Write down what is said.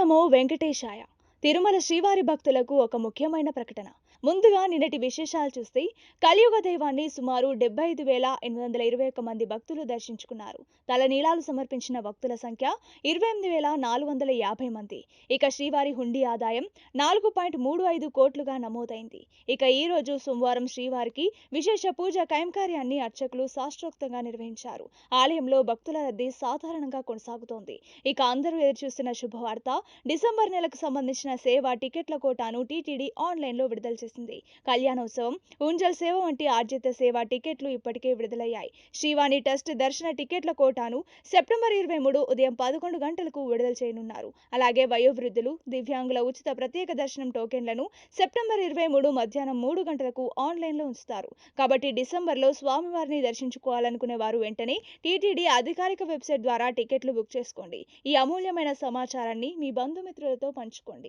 నమో వెంకటేశాయ. తిరుమల శ్రీవారి భక్తులకు ఒక ముఖ్యమైన ప్రకటన. ముందుగా నిన్నటి విశేషాలు చూస్తే కలియుగ దైవాన్ని సుమారు 75,821 మంది భక్తులు దర్శించుకున్నారు. తలనీలాలు సమర్పించిన భక్తుల సంఖ్య 28,450 మంది. ఇక శ్రీవారి హుండీ ఆదాయం 4.35 కోట్లుగా నమోదైంది. ఇక ఈ రోజు సోమవారం శ్రీవారికి విశేష పూజ కైంకర్యాన్ని అర్చకులు శాస్త్రోక్తంగా నిర్వహించారు. ఆలయంలో భక్తుల రద్దీ సాధారణంగా కొనసాగుతోంది. ఇక అందరూ ఎదురుచూస్తున్న శుభవార్త, డిసెంబర్ నెలకు సంబంధించిన సేవ టికెట్ల కోటాను టీటీడీ ఆన్లైన్లో విడుదల చేసింది. కళ్యాణోత్సవం, ఉంజల్ సేవ వంటి ఆర్జిత సేవ టికెట్లు ఇప్పటికే విడుదలయ్యాయి. శ్రీవాణి ట్రస్ట్ దర్శన టికెట్ల కోటాను సెప్టెంబర్ 23 ఉదయం 11 గంటలకు విడుదల చేయనున్నారు. అలాగే వయోవృద్ధులు, దివ్యాంగుల ఉచిత ప్రత్యేక దర్శనం టోకెన్లను సెప్టెంబర్ 23 మధ్యాహ్నం 3 గంటలకు ఆన్లైన్లో ఉంచుతారు. కాబట్టి డిసెంబర్లో స్వామివారిని దర్శించుకోవాలనుకునే వారు వెంటనే టీటీడీ అధికారిక వెబ్సైట్ ద్వారా టికెట్లు బుక్ చేసుకోండి. ఈ అమూల్యమైన సమాచారాన్ని మీ బంధుమిత్రులతో పంచుకోండి.